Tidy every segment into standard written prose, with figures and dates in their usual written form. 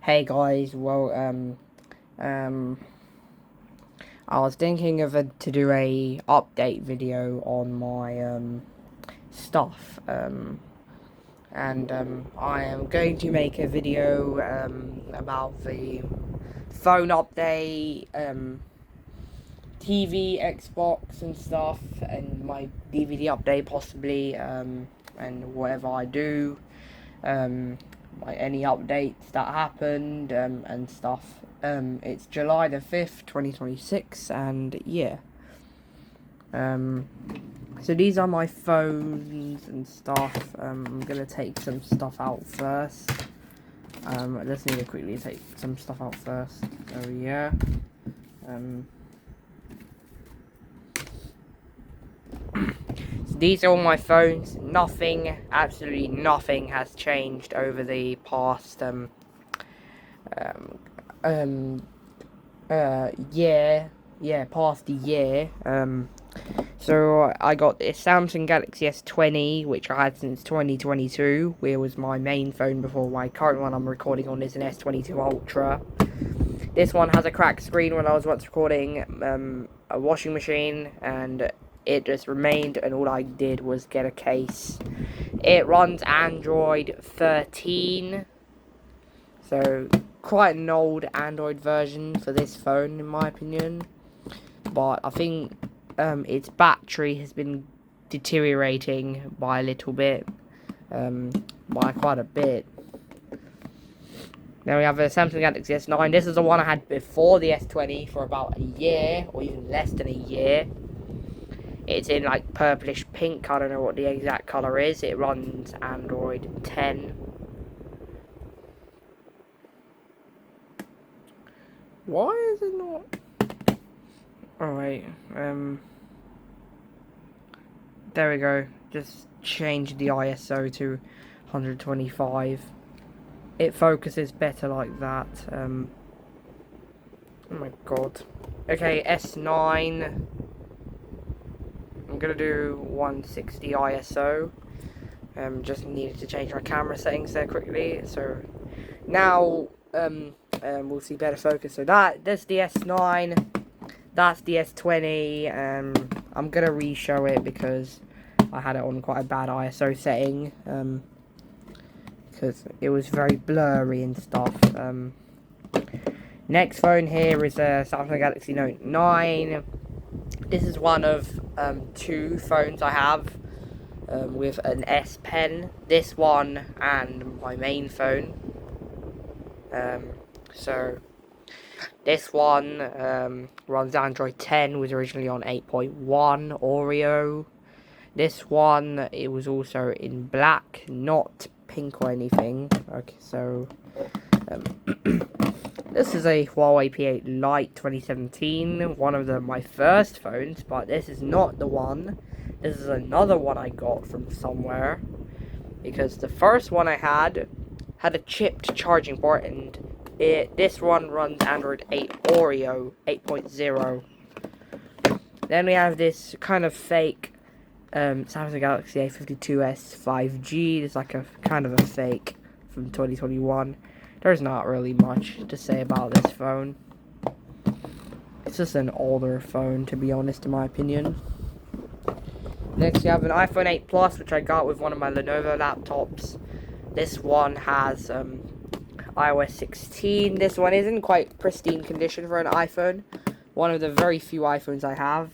Hey guys, I was thinking to do a update video on my stuff, and I am going to make a video about the phone update, TV, Xbox, and stuff, and my DVD update possibly, and whatever I do. Any updates that happened and stuff. It's July the 5th, 2026, and yeah. So these are my phones and stuff. I'm gonna take some stuff out first. I just need to quickly take some stuff out first. So yeah. These are all my phones. Nothing, absolutely nothing has changed over the past um, past the year. So I got this Samsung Galaxy S20, which I had since 2022. It was my main phone before. My current one I'm recording on is an S22 Ultra. This one has a cracked screen when I was once recording a washing machine, and it just remained, and all I did was get a case. It runs Android 13, so quite an old Android version for this phone in my opinion, but I think its battery has been deteriorating by a little bit, by quite a bit. Then we have a Samsung Galaxy S9. This is the one I had before the S20 for about a year, or even less than a year. It's in like purplish pink, I don't know what the exact colour is. It runs Android 10. Why is it not? Alright, there we go. Just change the ISO to 125. It focuses better like that. Oh my god. Okay, S9. I'm gonna do 160 ISO. Just needed to change my camera settings there quickly. So now we'll see better focus. So that's the S9. That's the S20. I'm gonna re-show it because I had it on quite a bad ISO setting. Because it was very blurry and stuff. Next phone here is a Samsung Galaxy Note 9. This is one of two phones I have with an S Pen. This one and my main phone. So this one runs Android 10. Was originally on 8.1 Oreo. This one, it was also in black, not pink or anything. Okay, so this is a Huawei P8 Lite 2017, one of my first phones, but this is not the one. This is another one I got from somewhere, because the first one I had a chipped charging port, and this one runs Android 8 Oreo 8.0. Then we have this kind of fake Samsung Galaxy A52s 5G. It's like a kind of a fake from 2021. There's not really much to say about this phone. It's just an older phone, to be honest, in my opinion. Next, you have an iPhone 8 Plus, which I got with one of my Lenovo laptops. This one has iOS 16. This one isn't quite pristine condition for an iPhone. One of the very few iPhones I have.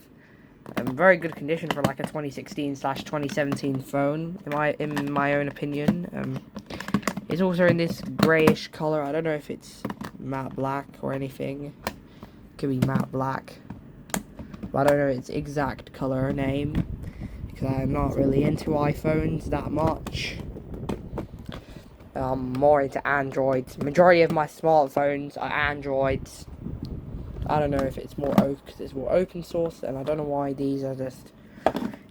Very good condition for like a 2016/2017 phone, in my own opinion. It's also in this greyish color. I don't know if it's matte black or anything. Could be matte black, but I don't know its exact color name because I'm not really into iPhones that much. I'm more into Androids. Majority of my smartphones are Androids. I don't know if it's more because it's more open source, and I don't know why these are just.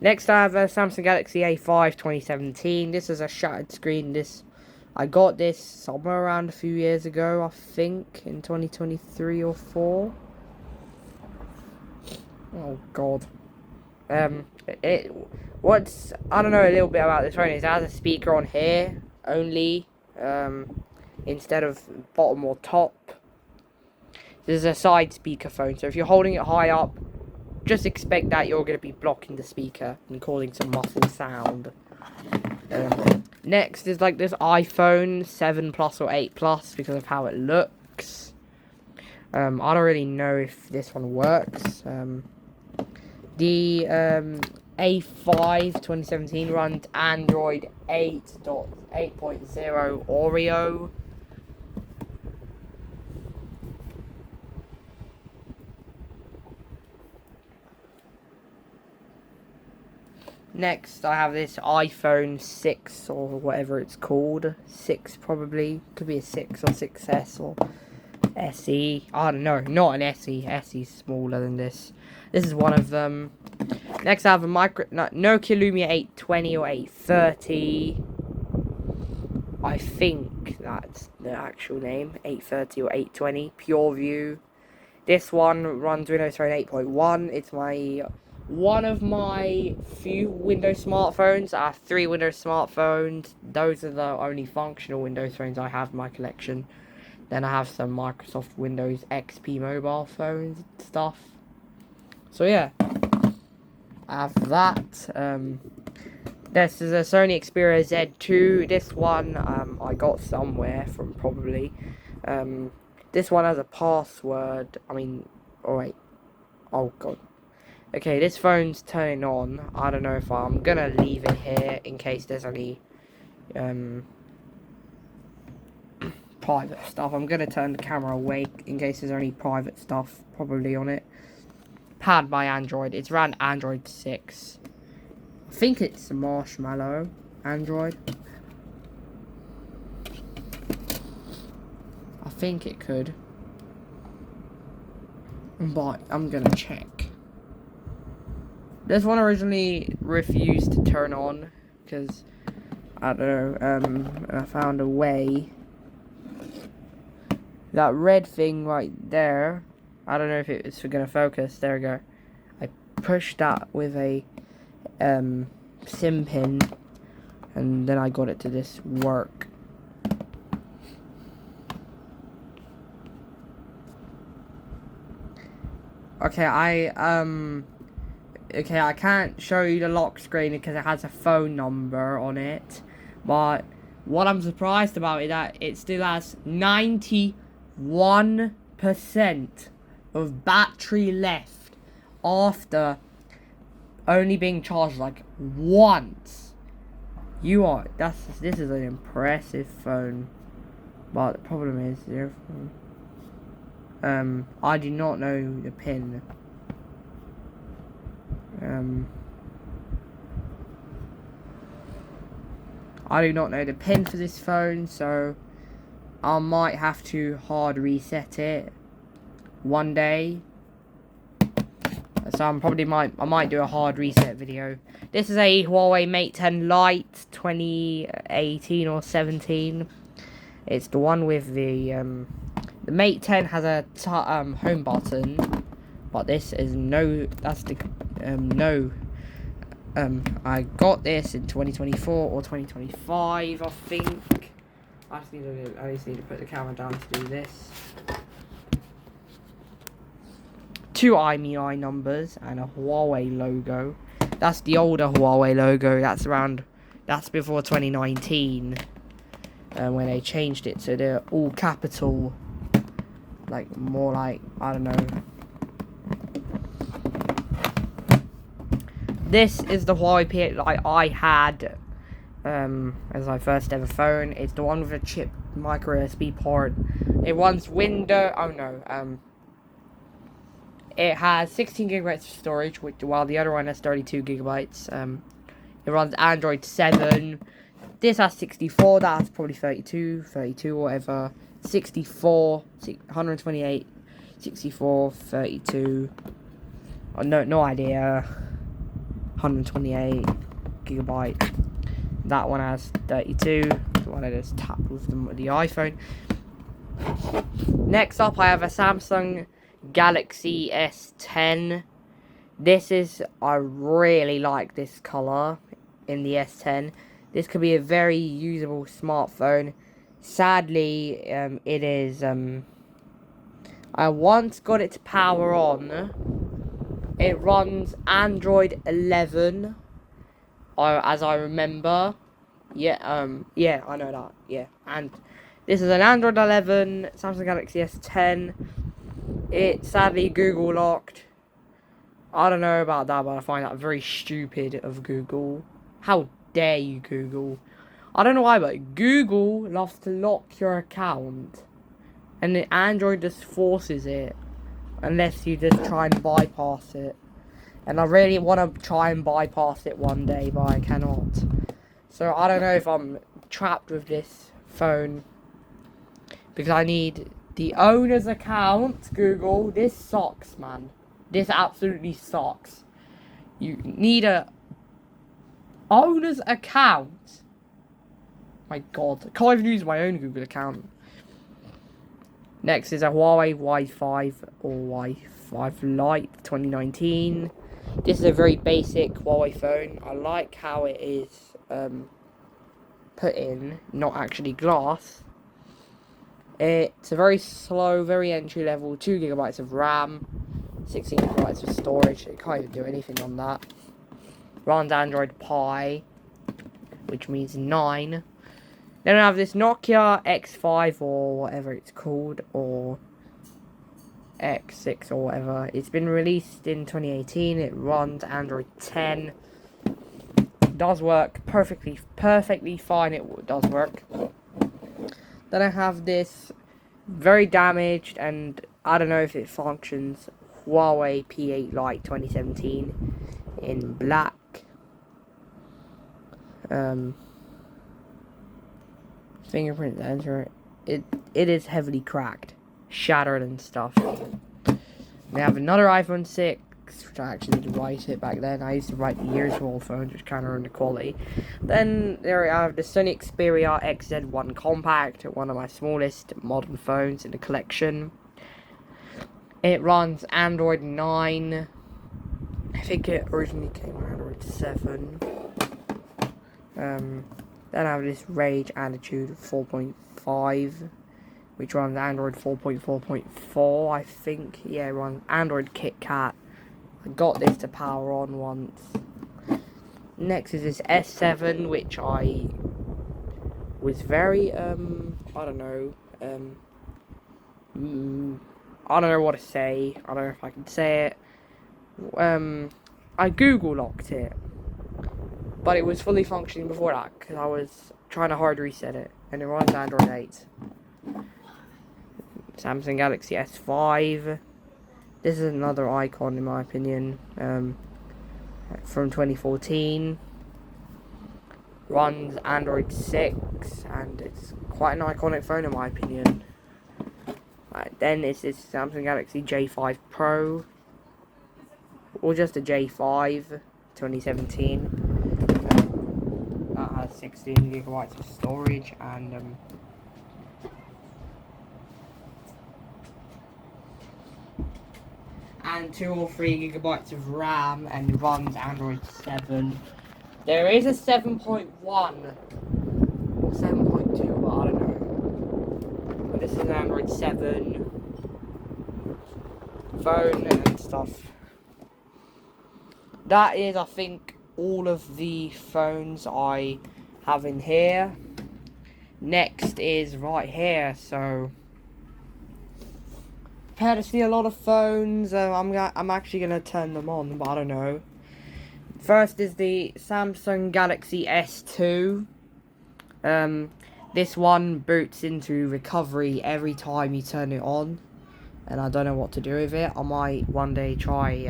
Next, I have a Samsung Galaxy A5 2017. This is a shattered screen. I got this somewhere around a few years ago, I think, in 2023 or 4. Oh god. I don't know a little bit about this phone. It has a speaker on here only. instead of bottom or top. This is a side speaker phone, so if you're holding it high up, just expect that you're going to be blocking the speaker and causing some muffled sound. Next is like this iPhone 7 Plus or 8 Plus because of how it looks. I don't really know if this one works. The A5 2017 runs Android 8.0 Oreo. Next, I have this iPhone 6 or whatever it's called. 6 probably. Could be a 6 or 6S or SE. I don't know. Not an SE. SE's smaller than this. This is one of them. Next, I have a Nokia Lumia 820 or 830. I think that's the actual name. 830 or 820. PureView. This one runs Windows Phone 8.1. It's one of my few Windows smartphones. I have 3 Windows smartphones. Those are the only functional Windows phones I have in my collection. Then I have some Microsoft Windows XP mobile phones and stuff. So yeah, I have that. This is a Sony Xperia Z2. This one I got somewhere from probably. This one has a password. Alright. Oh god. Okay, this phone's turning on. I don't know if I'm gonna leave it here in case there's any private stuff. I'm gonna turn the camera away in case there's any private stuff probably on it. Powered by Android. It's around Android 6. I think it's Marshmallow Android. I think it could. But I'm gonna check. This one originally refused to turn on because I don't know. I found a way. That red thing right there. I don't know if it's gonna focus. There we go. I pushed that with a SIM pin, and then I got it to just work. Okay, I can't show you the lock screen because it has a phone number on it. But what I'm surprised about is that it still has 91% of battery left after only being charged like once. This is an impressive phone. But the problem is I do not know the pin. I do not know the pin for this phone, so I might have to hard reset it one day. So I might do a hard reset video. This is a Huawei Mate 10 Lite 2018 or 17. It's the one with the Mate 10 has a home button, but this is no. That's the no. I got this in 2024 or 2025, I think. I just need to put the camera down to do this. 2 IMEI numbers and a Huawei logo. That's the older Huawei logo. That's before 2019, when they changed it so they're all capital, like more like, I don't know. This is the Huawei P8 I had as my first ever phone. It's the one with a chip micro USB port. It runs it has 16 gigabytes of storage, while the other one has 32 gigabytes. It runs Android 7. This has 64, that has probably 32 or whatever. 64, 128, 64, 32. Oh, no idea. 128 gigabyte. That one has 32. The one I just tapped with the iPhone. Next up, I have a Samsung Galaxy S10. I really like this color in the S10. This could be a very usable smartphone, Sadly, it is, I once got it to power on. It runs Android 11, as I remember. Yeah, I know that, yeah. And this is an Android 11, Samsung Galaxy S10. It's sadly Google locked. I don't know about that, but I find that very stupid of Google. How dare you, Google? I don't know why, but Google loves to lock your account. And the Android just forces it. Unless you just try and bypass it. And I really want to try and bypass it one day, but I cannot. So I don't know if I'm trapped with this phone. Because I need the owner's account, Google. This sucks, man. This absolutely sucks. You need a owner's account. My god, I can't even use my own Google account. Next is a Huawei Y5 or Y5 Lite 2019. This is a very basic Huawei phone. I like how it is put in, not actually glass. It's a very slow, very entry level, 2 gigabytes of RAM, 16 gigabytes of storage. It can't even do anything on that. Runs Android Pie, which means 9. Then I have this Nokia X5 or whatever it's called, or X6 or whatever. It's been released in 2018. It runs Android 10. It does work perfectly fine. It does work. Then I have this very damaged, and I don't know if it functions, Huawei P8 Lite 2017 in black. Fingerprint sensor. It is heavily cracked, shattered and stuff. We have another iPhone 6, which I actually did write it back then. I used to write the years of old phones, which kind of ruined the quality. Then there I have the Sony Xperia XZ1 Compact, one of my smallest modern phones in the collection. It runs Android 9. I think it originally came with Android 7. Then I have this Rage Attitude 4.5, which runs Android 4.4.4, I think. Yeah, it runs Android KitKat. I got this to power on once. Next is this S7, which I was very, I don't know, I don't know what to say. I don't know if I can say it. I Google locked it. But it was fully functioning before that, because I was trying to hard reset it, and it runs Android 8. Samsung Galaxy S5. This is another icon in my opinion, from 2014. Runs Android 6, and it's quite an iconic phone in my opinion. Then it's this Samsung Galaxy J5 Pro, or just a J5 2017. That has 16 gigabytes of storage and 2 or 3 gigabytes of RAM, and runs Android 7. There is a 7.1 or 7.2, but I don't know. But this is an Android 7 phone and stuff. That is, I think, all of the phones I have in here. Next is right here, so prepare to see a lot of phones. I'm actually gonna turn them on, but I don't know. First is the Samsung Galaxy S2. This one boots into recovery every time you turn it on, and I don't know what to do with it. I might one day try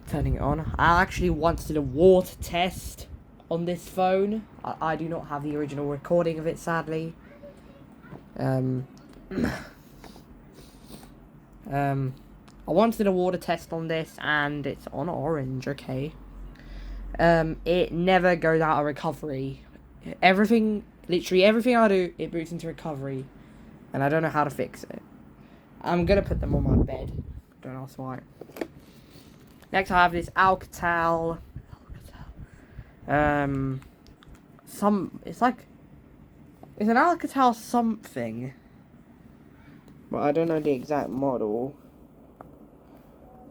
turning it on. I actually once did a water test on this phone. I do not have the original recording of it, sadly. I once did a water test on this, and it's on orange, okay. It never goes out of recovery. Literally everything I do, it boots into recovery, and I don't know how to fix it. I'm gonna put them on my bed. Don't ask why. Next I have this Alcatel. It's like It's an Alcatel something, but I don't know the exact model.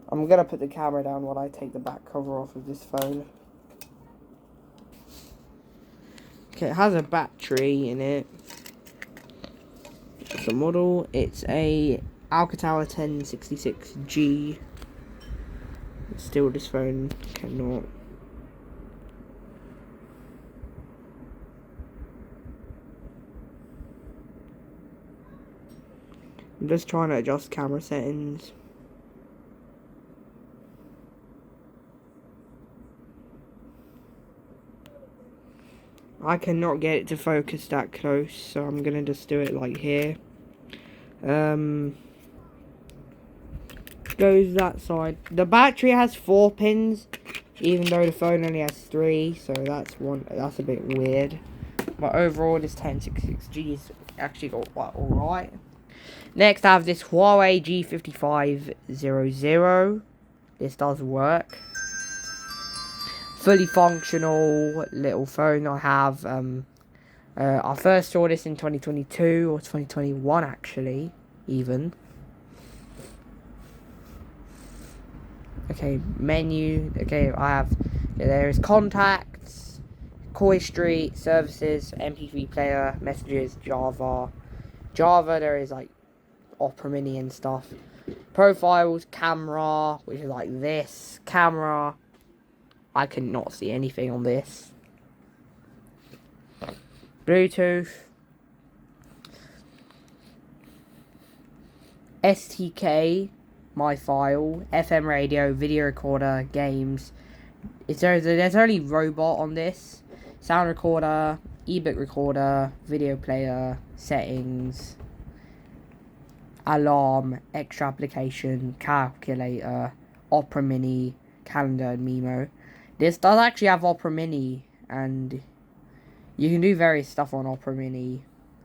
I'm gonna put the camera down while I take the back cover off of this phone. Okay, it has a battery in it. It's a model. It's a Alcatel 1066G. Still, this phone cannot. I'm just trying to adjust camera settings. I cannot get it to focus that close, so I'm gonna just do it like here. Goes that side. The battery has 4 pins, even though the phone only has 3, so that's a bit weird. But overall, this 1066G is actually got quite alright. Next, I have this Huawei G5500. This does work. Fully functional little phone. I have. I first saw this in 2022 or 2021, actually, even. Okay, menu. Okay, I have. There is contacts, Koi Street, services, MP3 player, messages, Java. There is like Opera Mini and stuff. Profiles, camera, which is like this. Camera. I cannot see anything on this. Bluetooth. STK. My file. FM radio. Video recorder. Games. There's only robot on this. Sound recorder. Ebook recorder. Video player. Settings. Alarm. Extra application. Calculator. Opera Mini. Calendar and Memo. This does actually have Opera Mini, and you can do various stuff on Opera Mini.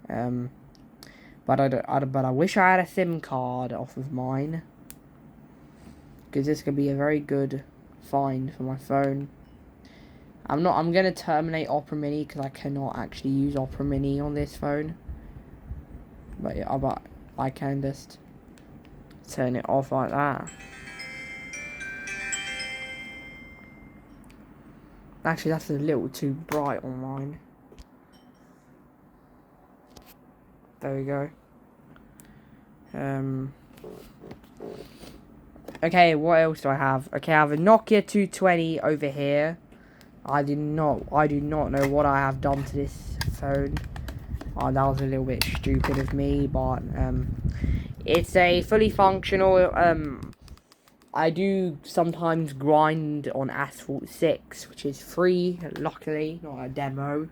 But I wish I had a SIM card off of mine, because this could be a very good find for my phone. I'm gonna terminate Opera Mini because I cannot actually use Opera Mini on this phone. But yeah, I can just turn it off like that. Actually, that's a little too bright on mine. There we go. Okay, what else do I have? Okay, I have a Nokia 220 over here. I do not know what I have done to this phone. Oh, that was a little bit stupid of me, but it's a fully functional. I do sometimes grind on Asphalt 6, which is free, luckily, not a demo.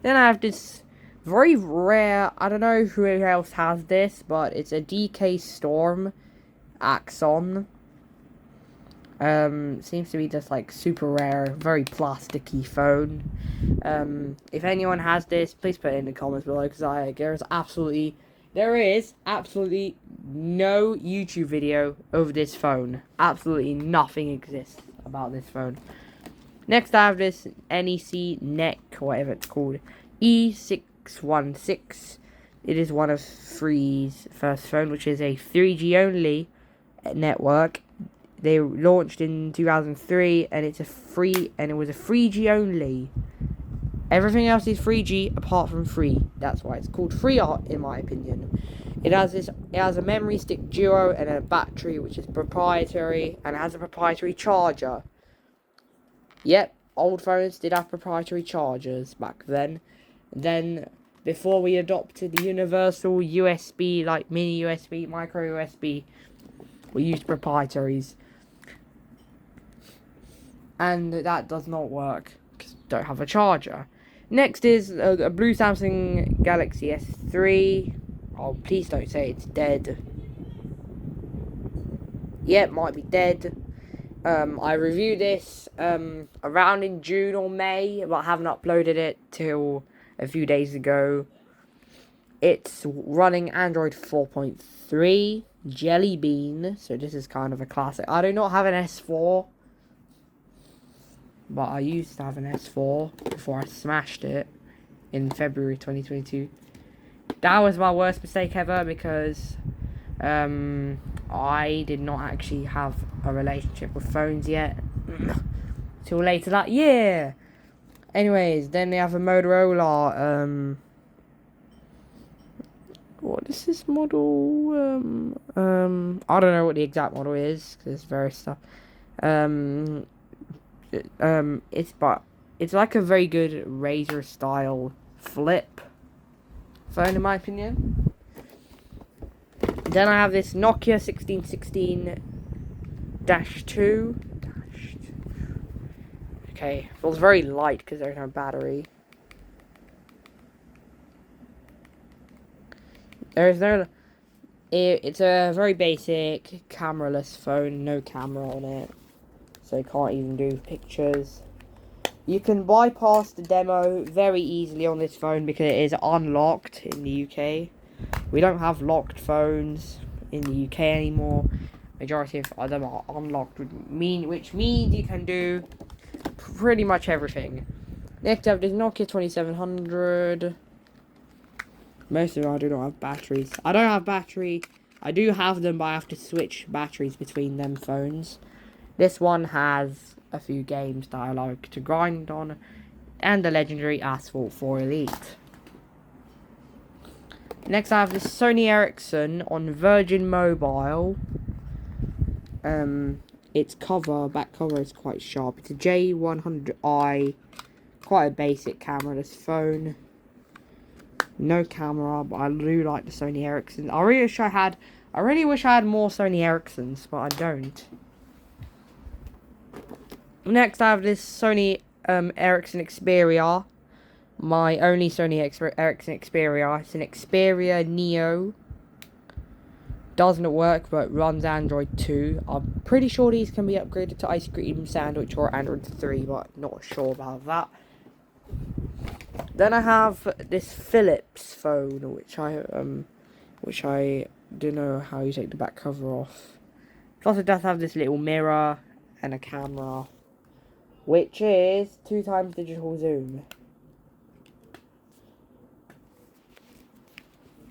Then I have this very rare, I don't know who else has this, but it's a DK Storm Axon. Seems to be just like super rare, very plasticky phone. If anyone has this, please put it in the comments below, because there is absolutely no YouTube video of this phone. Absolutely nothing exists about this phone. Next, I have this NEC NEC, whatever it's called, E616. It is one of Free's first phone, which is a 3G only network. They launched in 2003, and it was a 3G only. Everything else is 3G apart from free. That's why it's called FreeArt, in my opinion. It has a memory stick duo and a battery which is proprietary, and it has a proprietary charger. Yep, old phones did have proprietary chargers back then. Then before we adopted the universal USB, like mini USB, micro USB, we used proprietaries. And that does not work because don't have a charger. Next is a blue Samsung Galaxy S3. Oh, please don't say it's dead. Yeah, it might be dead. I reviewed this around in June or May, but I haven't uploaded it till a few days ago. It's running Android 4.3 Jelly Bean, so this is kind of a classic. I do not have an S4, but I used to have an S4 before I smashed it. in February 2022. That was my worst mistake ever because I did not actually have a relationship with phones yet till later that year. Anyways, then they have a Motorola. What is this model? I don't know what the exact model is because it's various stuff. It's like a very good Razer style flip phone in my opinion. Then I have this Nokia 1616-2. Okay, feels very light because there's no battery. There's no. It's a very basic cameraless phone, no camera on it, so you can't even do pictures. You can bypass the demo very easily on this phone because it is unlocked in the UK. We don't have locked phones in the UK anymore. Majority of them are unlocked, which means you can do pretty much everything. Next up is Nokia 2700. Most of them I do not have batteries. I don't have battery. I do have them, but I have to switch batteries between them phones. This one has a few games that I like to grind on, and the legendary Asphalt 4 Elite. Next I have this Sony Ericsson on Virgin Mobile. Its back cover is quite sharp. It's a J100i, quite a basic cameraless phone. No camera, but I do like the Sony Ericsson. I really wish I had more Sony Ericssons, but I don't. Next I have this Sony Ericsson Xperia. My only Sony Ericsson Xperia. It's an Xperia Neo. Doesn't work, but runs Android 2. I'm pretty sure these can be upgraded to Ice Cream Sandwich or Android 3, but not sure about that. Then I have this Philips phone, which I don't know how you take the back cover off. Plus it does have this little mirror and a camera, which is 2x digital zoom.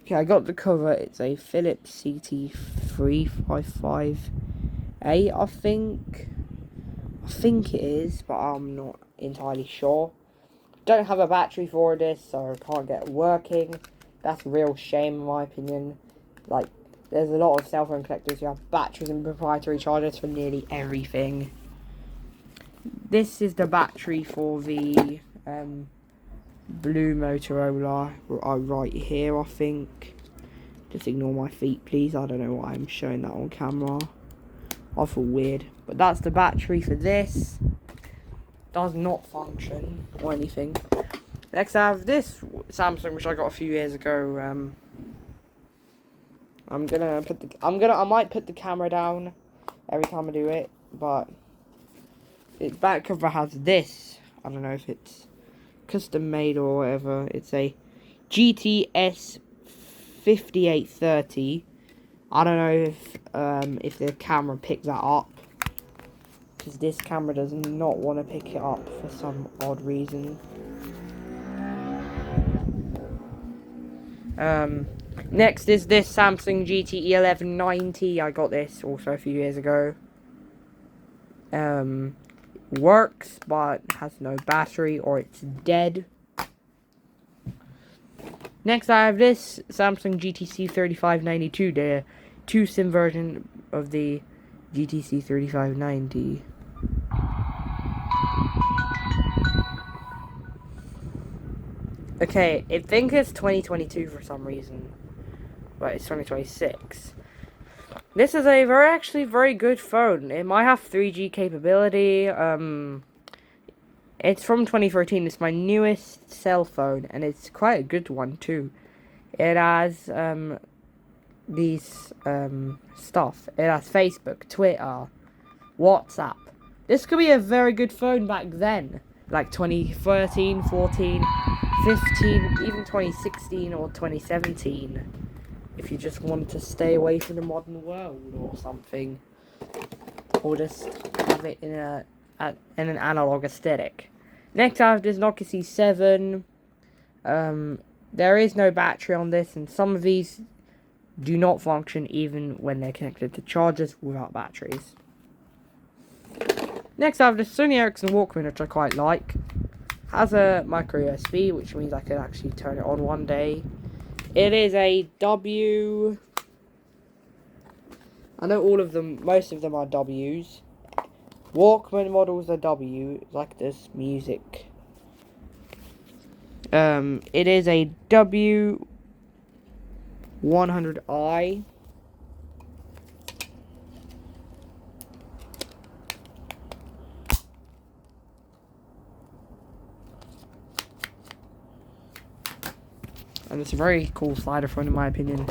Okay, I got the cover. It's a Philips CT355A, I think it is, but I'm not entirely sure. Don't have a battery for this, so I can't get it working. That's a real shame in my opinion. Like, there's a lot of cell phone collectors who have batteries and proprietary chargers for nearly everything. This is the battery for the blue Motorola right here, I think. Just ignore my feet, please. I don't know why I'm showing that on camera. I feel weird. But that's the battery for this. Does not function or anything. Next I have this Samsung, which I got a few years ago. I might put the camera down every time I do it, but its back cover has this. I don't know if it's custom made or whatever. It's a GTS 5830. I don't know if the camera picked that up, because this camera does not want to pick it up for some odd reason. Next is this Samsung GT 1190. I got this also a few years ago. Works, but has no battery, or it's dead. Next I have this Samsung GTC 3592, the 2-SIM version of the GTC 3590. Okay, I think it's 2022 for some reason, but it's 2026. This is a actually very good phone. It might have 3G capability. It's from 2013. It's my newest cell phone, and it's quite a good one too. It has these stuff. It has Facebook, Twitter, WhatsApp. This could be a very good phone back then, like 2013, 14, 15, even 2016 or 2017. If you just want to stay away from the modern world or something, or just have it in an analog aesthetic. Next I have this Nokia C7. There is no battery on this, and some of these do not function even when they're connected to chargers without batteries. Next I have the Sony Ericsson Walkman, which I quite like. Has a micro USB, which means I can actually turn it on one day. It is a W. I know most of them are W's. Walkman models are W, like this music. It is a W100i. And it's a very cool slider phone in my opinion.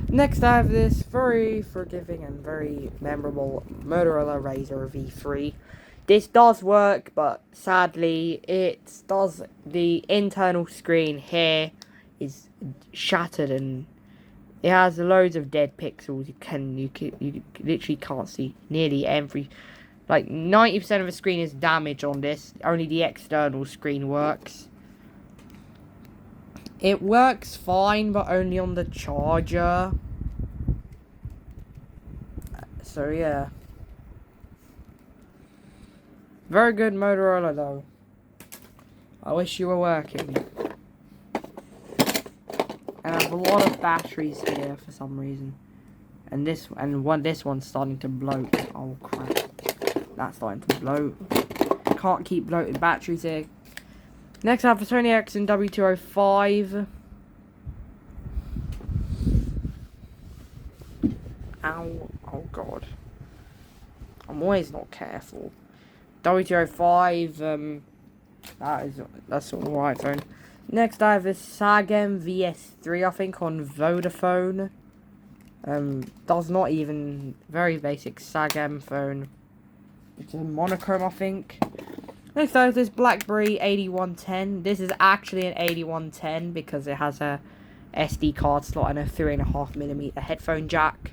Next I have this very forgiving and very memorable Motorola Razr V3. This does work, but sadly the internal screen here is shattered and it has loads of dead pixels. You literally can't see nearly every, like 90% of the screen is damaged on this. Only the external screen works. It works fine, but only on the charger. So yeah. Very good Motorola though. I wish you were working. And I have a lot of batteries here for some reason. And this one's starting to bloat. Oh crap. That's starting to bloat. Can't keep bloated batteries here. Next I have the Sony Ericsson W205. Ow. Oh god. I'm always not careful. W205, that's alright phone. Next I have this Sagem VS3, I think, on Vodafone. Does not even, very basic Sagem phone. It's a monochrome, I think. Next I have this BlackBerry 8110. This is actually an 8110 because it has a SD card slot and a 3.5mm headphone jack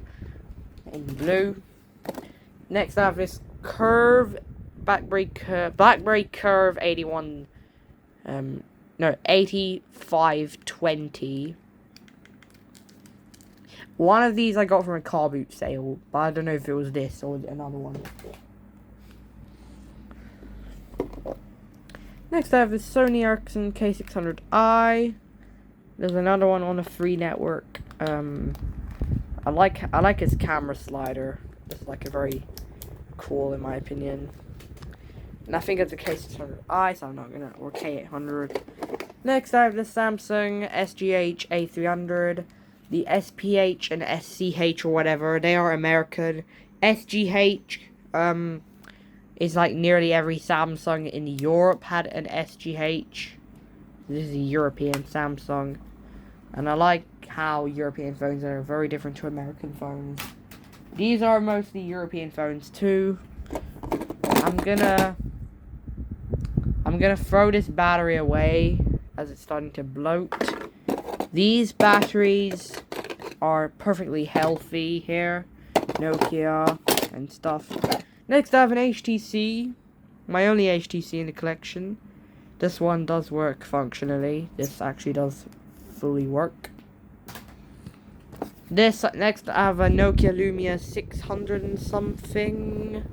in blue. Next I have this BlackBerry Curve 8520. One of these I got from a car boot sale, but I don't know if it was this or another one. Next I have this Sony Ericsson K600i. There's another one on a free network. I like his camera slider. It's like a very cool in my opinion. And I think it's a K600i, so I'm not gonna, or K800. Next I have the Samsung SGH A300. The SPH and SCH or whatever, they are American. SGH, is like nearly every Samsung in Europe had an SGH. This is a European Samsung. And I like how European phones are very different to American phones. These are mostly European phones too. I'm gonna throw this battery away as it's starting to bloat. These batteries are perfectly healthy here. Nokia and stuff. Next I have an HTC. My only HTC in the collection. This one does work functionally. This actually does fully work. Next I have a Nokia Lumia 600 and something.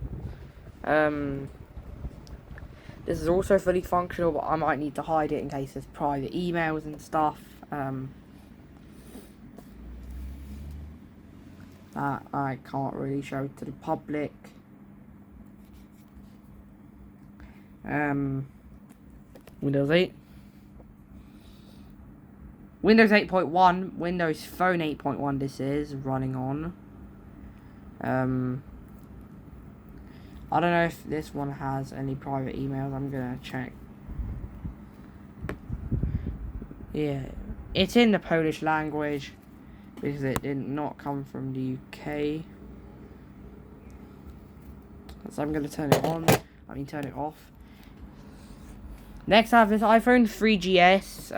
This is also fully functional, but I might need to hide it in case there's private emails and stuff. That I can't really show to the public. Windows 8. Windows 8.1, Windows Phone 8.1 this is running on. I don't know if this one has any private emails. I'm gonna check. Yeah, it's in the Polish language because it did not come from the UK. So I'm gonna turn it on. Turn it off. Next I have this iPhone 3GS,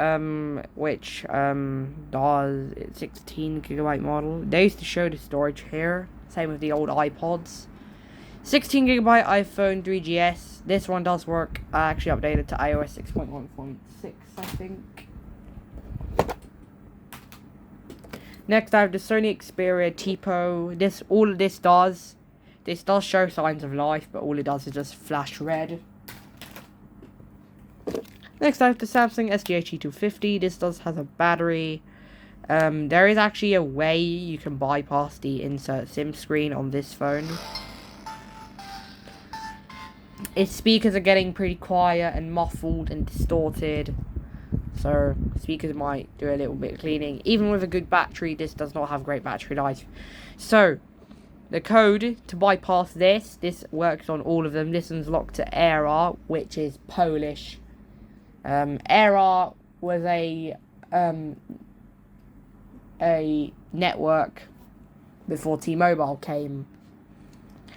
which does 16GB model. They used to show the storage here. Same with the old iPods. 16GB iPhone 3GS. This one does work. I actually updated to iOS 6.1.6, I think. Next, I have the Sony Xperia TPO. All of this does show signs of life, but all it does is just flash red. Next, I have the Samsung SGH E250. This has a battery. There is actually a way you can bypass the insert SIM screen on this phone. Its speakers are getting pretty quiet and muffled and distorted, so speakers might do a little bit of cleaning. Even with a good battery, this does not have great battery life. So the code to bypass this works on all of them. This one's locked to ERA, which is Polish. ERA was a network before T-Mobile came.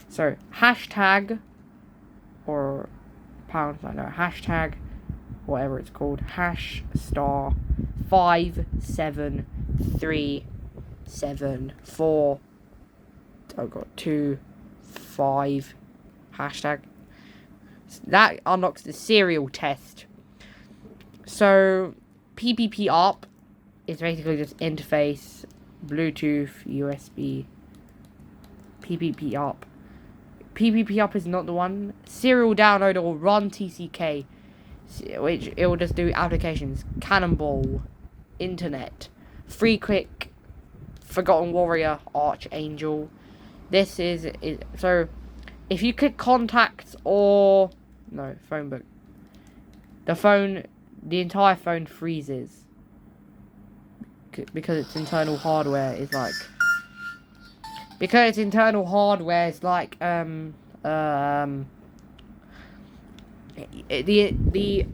So hashtag or pound, I don't know, hashtag whatever it's called, #57374. I've got 25 hashtag. That unlocks the serial test. So PPP up is basically just interface, Bluetooth, USB, PPP up. PPP up is not the one. Serial download or run TCK, which it will just do applications. Cannonball, internet, free click, Forgotten Warrior, Archangel. This is so if you click contacts or no phone book, the entire phone freezes because its internal hardware is like the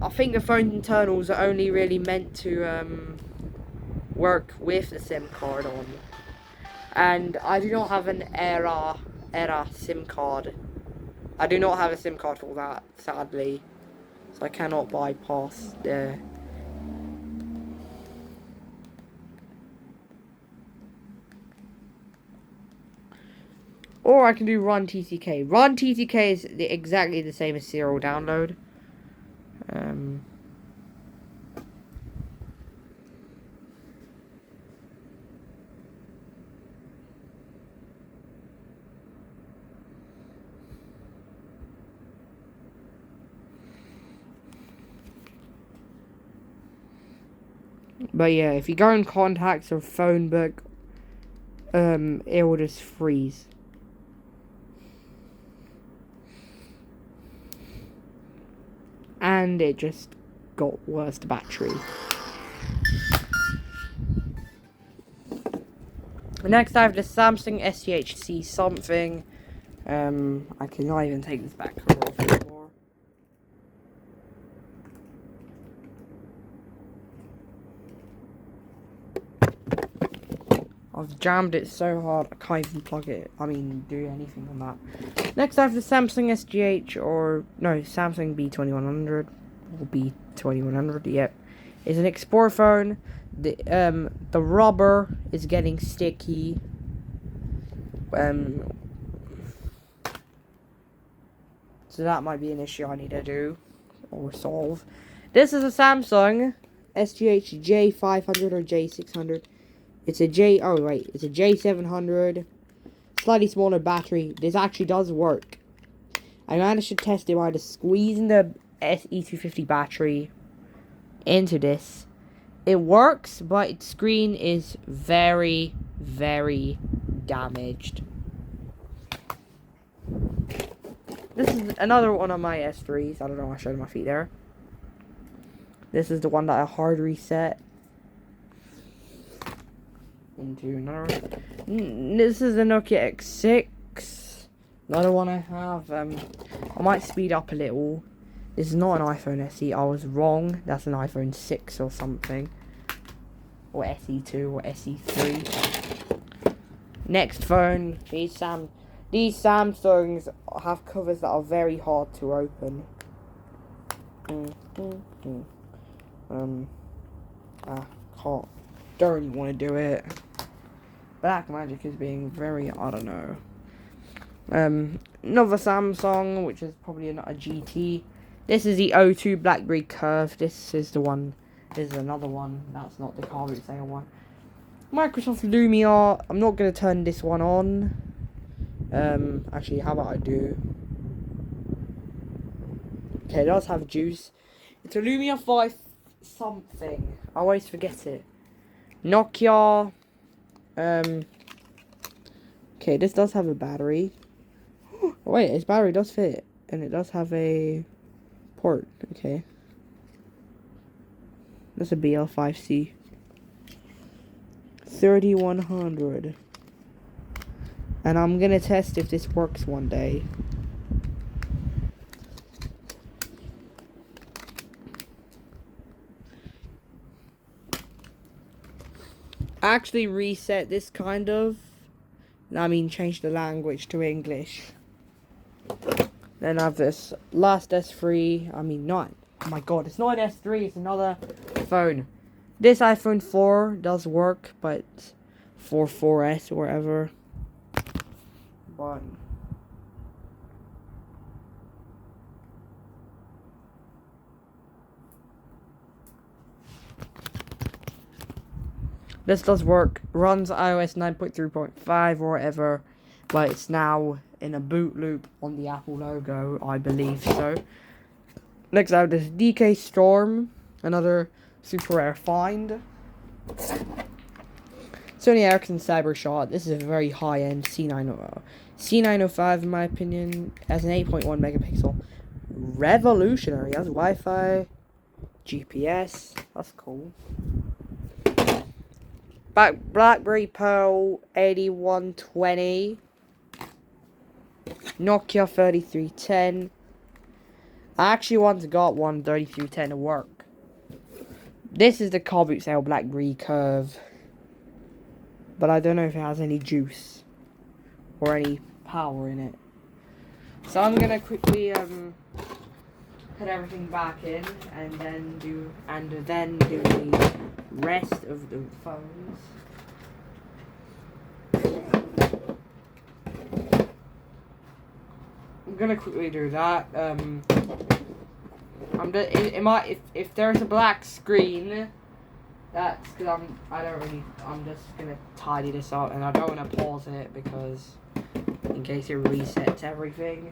I think the phone internals are only really meant to work with the SIM card on, and I do not have an ERA SIM card. I do not have a SIM card for that, sadly, so I cannot bypass the. Or I can do run TCK. Run TCK is exactly the same as serial download. But yeah, if you go in contacts or phone book, it will just freeze. And it just got worse battery. Next I have the Samsung SGH something. I cannot even take this back cover off anymore. I've jammed it so hard I can't even plug it. Do anything on that. Next I have the Samsung SGH Samsung B2100 or B2100. Yep, it's an Explorer phone. The rubber is getting sticky. So that might be an issue I need to do or solve. This is a Samsung SGH J500 or J600. It's a J700. Slightly smaller battery. This actually does work. I managed to test it by just squeezing the E250 battery into this. It works, but its screen is very, very damaged. This is another one of my S3s. I don't know, I showed my feet there. This is the one that I hard reset into another. This is the Nokia X6. Another one I have. I might speed up a little. This is not an iPhone SE. I was wrong. That's an iPhone 6 or something. Or SE2 or SE3. Next phone. These Samsungs have covers that are very hard to open. Don't really want to do it. Blackmagic is being very, I don't know. Another Samsung, which is probably a GT. This is the O2 BlackBerry Curve. This is the one. This is another one. That's not the car boot sale one. Microsoft Lumia. I'm not going to turn this one on. Actually, how about I do? Okay, it does have juice. It's a Lumia 5 something. I always forget it. Nokia. Okay, this does have a battery. Oh, wait, its battery does fit. And it does have a port. Okay. That's a BL5C. 3100. And I'm gonna test if this works one day. Actually reset this kind of. I mean change the language to English. Then I have this last S3. I mean not. Oh my god, it's not an S3, it's another phone. This iPhone 4 does work, but for 4S or whatever. But this does work. Runs iOS 9.3.5 or whatever, but it's now in a boot loop on the Apple logo, I believe so. Next out is DK Storm, another super rare find. Sony Ericsson Cybershot. This is a very high-end C905 in my opinion. Has an 8.1 megapixel. Revolutionary. Has Wi-Fi, GPS. That's cool. BlackBerry Pearl 8120. Nokia 3310. I actually once got one 3310 to work. This is the car boot style BlackBerry Curve. But I don't know if it has any juice or any power in it. So I'm gonna quickly put everything back in and then do the rest of the phones. I'm gonna quickly do that. If there's a black screen, that's because I'm just gonna tidy this up, and I don't want to pause it because in case it resets everything.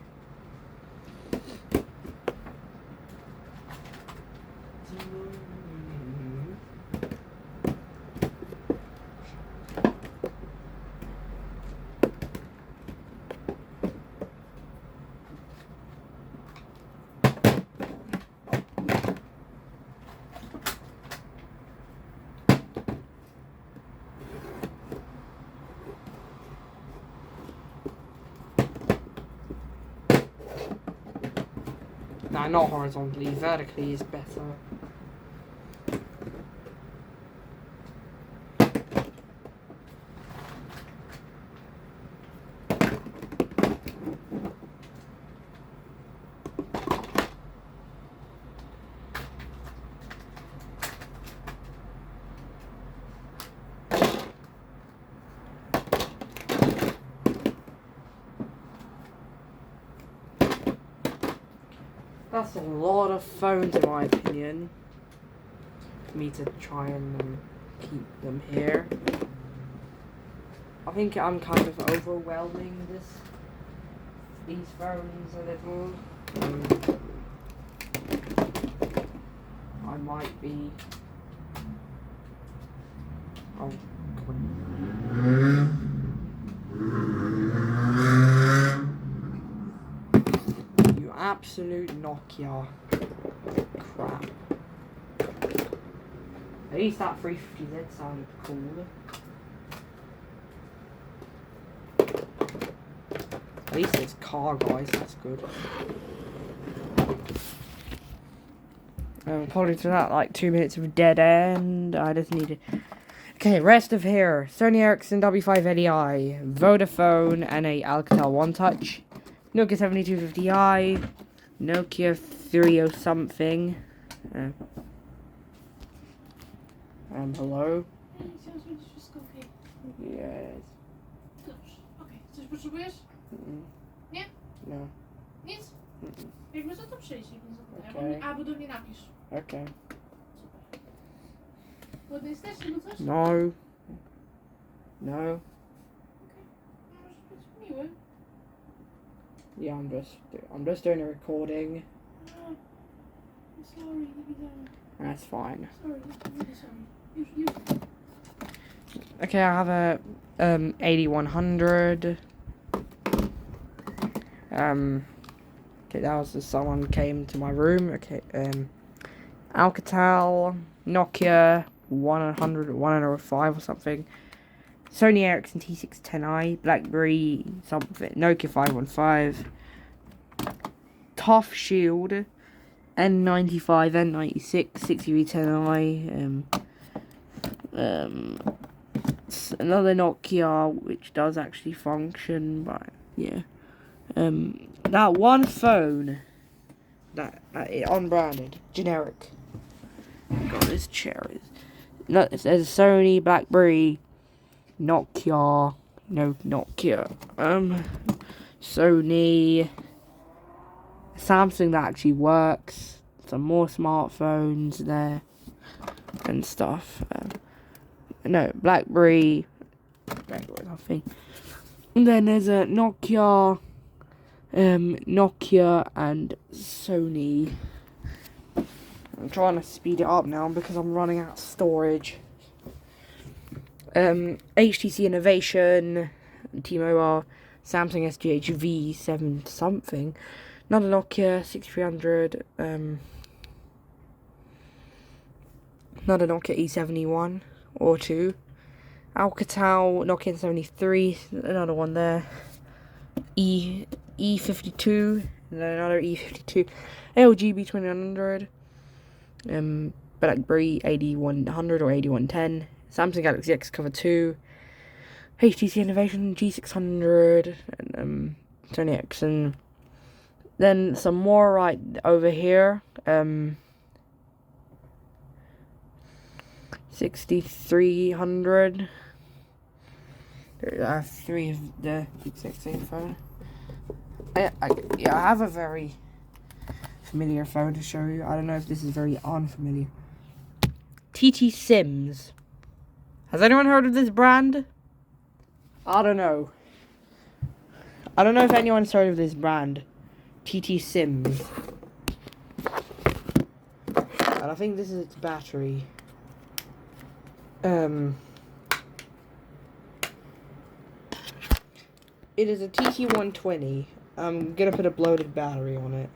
Nah, not horizontally. Vertically is better. That's a lot of phones in my opinion. For me to try and keep them here. I think I'm kind of overwhelming these phones a little. I might be. Oh, you absolute Nokia crap. At least that 350Z sounded cool. At least it's car, guys, that's good. Apologies for that, like 2 minutes of dead end. I just needed. Okay, rest of here. Sony Ericsson W580i, Vodafone, and a Alcatel One Touch, Nokia 7250i, Nokia 30 something. Hello? Chciałam zrobić wszystko okej. Yes. Dobrze, okej. Coś potrzebujesz? Nie? No. Nic? Jak może to przyjść, jak nie zapomnę. Okej. Albo do mnie napisz. Okay. Super. Głodny jesteś albo coś? No. No. It's me, Yeah, I'm just doing a recording. I'm sorry, let me down. That's fine. Sorry, I'm really sorry. You. Okay, I have a 8100. Okay, that was just someone came to my room. Okay, Alcatel, Nokia 105 or something, Sony Ericsson T610i, BlackBerry something, Nokia 515, Tough Shield, N95, N96, 60V10i, another Nokia which does actually function, but yeah. That one phone that unbranded, generic. God, this chair is. No, it says Sony, BlackBerry, Nokia, Sony, Samsung that actually works. Some more smartphones there and stuff. No, BlackBerry, nothing. And then there's a Nokia and Sony. I'm trying to speed it up now because I'm running out of storage. HTC Innovation, T-Mobile, Samsung SGH V7 something, another Nokia 6300, another Nokia E71 or 2, Alcatel, Nokia 73, another one there, E52, and then another E52, LG B2100, BlackBerry 8100 or 8110, Samsung Galaxy X Cover 2, HTC Innovation G600, and Sony Ericsson. Then some more right over here, 6300. There are 3 of the exact same phone. I have a very familiar phone to show you. I don't know if this is very unfamiliar. TT Sims. Has anyone heard of this brand? I don't know. I don't know if anyone's heard of this brand. TT Sims. And I think this is its battery. It is a TT120. I'm gonna put a bloated battery on it.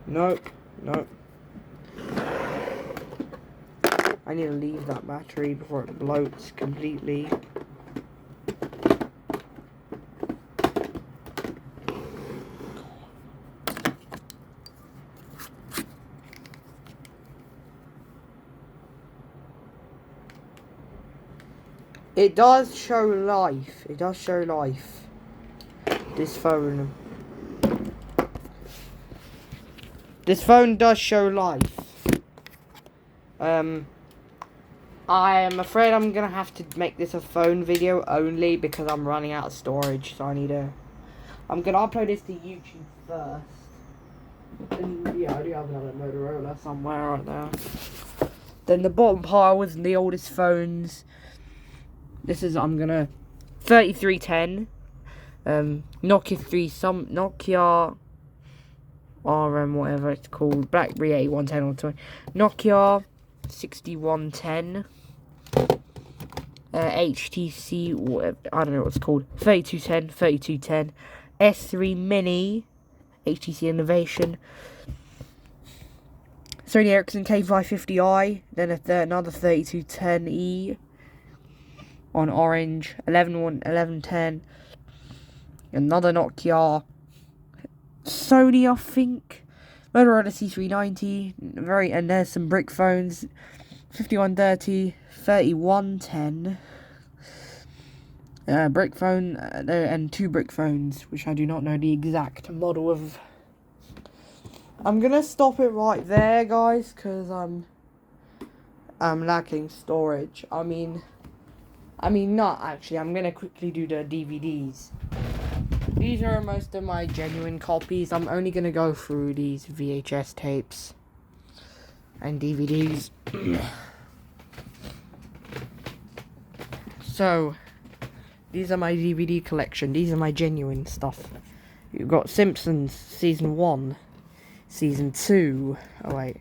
Nope. I need to leave that battery before it bloats completely. It does show life. This phone. This phone does show life. I am afraid I'm gonna have to make this a phone video only because I'm running out of storage, so I'm gonna upload this to YouTube first. And yeah, I do have another Motorola somewhere right there. Then the bottom pile was the oldest phones. This is 3310, Nokia RM, whatever it's called, BlackBerry 8110 or 20, Nokia 6110, HTC, whatever, I don't know what it's called, 3210, S3 Mini, HTC Innovation, Sony Ericsson K550i, then another 3210E on orange, 1110, another Nokia, Sony, I think, Motorola C390, and there's some brick phones, 5130, 3110, brick phone, and 2 brick phones, which I do not know the exact model of. I'm gonna stop it right there, guys, because I'm lacking storage. I mean, not actually. I'm gonna quickly do the DVDs. These are most of my genuine copies. I'm only gonna go through these VHS tapes and DVDs. So, these are my DVD collection. These are my genuine stuff. You've got Simpsons Season 1, Season 2, oh wait,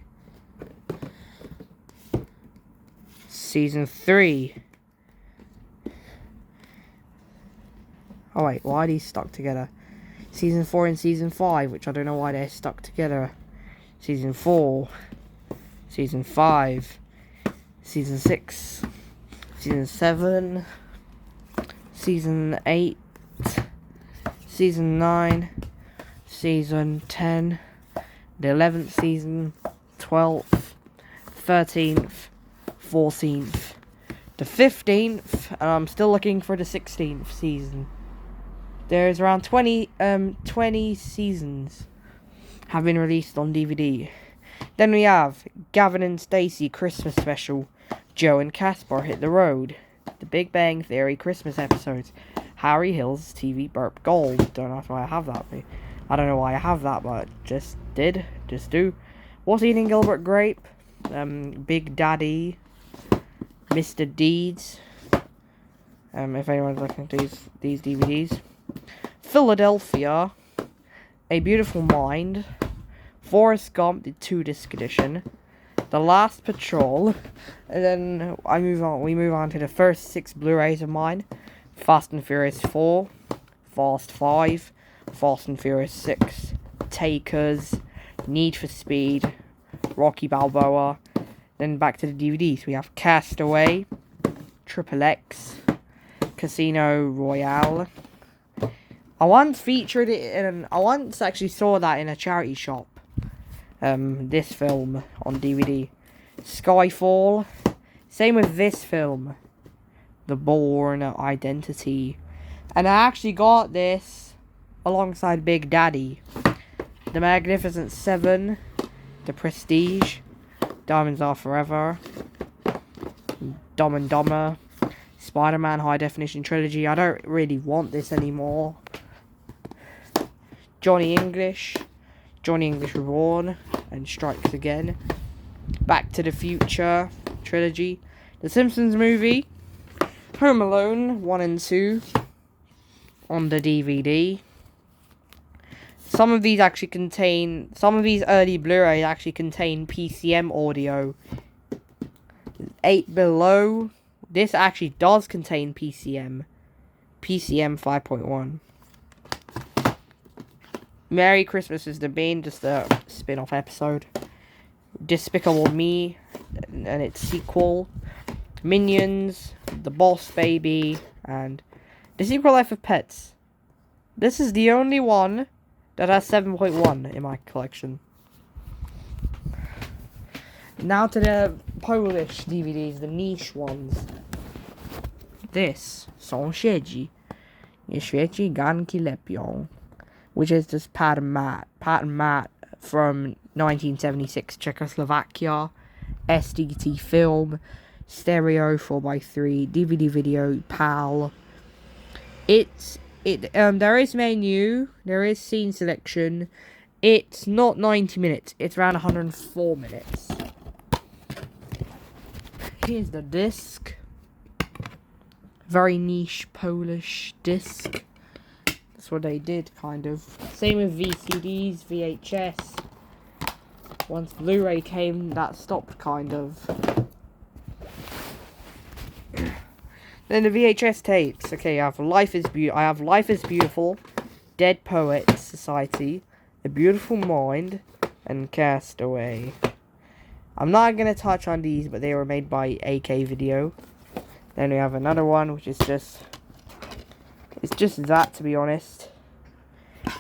Season 3. Oh wait, why are these stuck together? Season 4 and Season 5, which I don't know why they're stuck together. Season 4, Season 5, Season 6, Season 7, Season 8, Season 9, Season 10, the 11th season, 12th, 13th, 14th, the 15th, and I'm still looking for the 16th season. There's around 20 seasons have been released on DVD. Then we have Gavin and Stacey Christmas Special, Joe and Casper Hit the Road, The Big Bang Theory Christmas Episodes, Harry Hill's TV Burp Gold. Don't know why I have that. I don't know why I have that, but just do. What's Eating Gilbert Grape, Big Daddy, Mr. Deeds. If anyone's looking at these DVDs. Philadelphia, A Beautiful Mind, Forrest Gump, the 2-disc edition, The Last Patrol, and then we move on to the first 6 Blu-rays of mine: Fast and Furious 4, Fast 5, Fast and Furious 6, Takers, Need for Speed, Rocky Balboa. Then back to the DVDs, we have Castaway, Triple X, Casino Royale. I once featured it I once actually saw that in a charity shop. This film on DVD. Skyfall. Same with this film. The Bourne Identity. And I actually got this alongside Big Daddy. The Magnificent Seven. The Prestige. Diamonds Are Forever. Dumb and Dumber. Spider-Man High Definition Trilogy. I don't really want this anymore. Johnny English Reborn, and Strikes Again. Back to the Future Trilogy. The Simpsons movie. Home Alone 1 and 2 on the DVD. Some of these early Blu-rays actually contain PCM audio. 8 Below. This actually does contain PCM 5.1. Merry Christmas is the Bean, just a spin-off episode. Despicable Me and its sequel. Minions, The Boss Baby, and The Secret Life of Pets. This is the only one that has 7.1 in my collection. Now to the Polish DVDs, the niche ones. This, Sąsiedzi, Nie świeci garnki lepią, which is just Pat and Matt from 1976 Czechoslovakia, SDT film, stereo 4x3, DVD video, PAL. There is menu, there is scene selection. It's not 90 minutes, it's around 104 minutes. Here's the disc. Very niche Polish disc. That's what they did, kind of. Same with VCDs, VHS. Once Blu-ray came, that stopped, kind of. Then the VHS tapes. Okay, I have Life is Beautiful, Dead Poets Society, A Beautiful Mind, and Castaway. I'm not gonna touch on these, but they were made by AK Video. Then we have another one, which is just... It's just that, to be honest.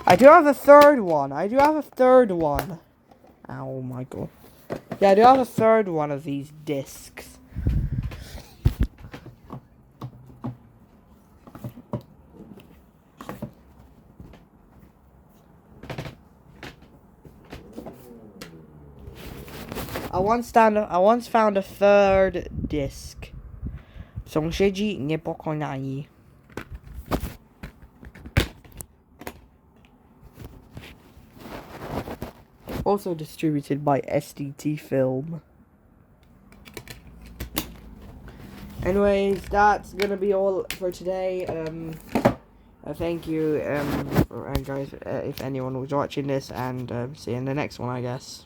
I do have a third one. Oh my god. Yeah, I do have a third one of these discs. I once found a third disc. Sąsiedzi niepokonani. Also distributed by SDT Film. Anyways, that's gonna be all for today. Thank you, guys, if anyone was watching this, and see you in the next one, I guess.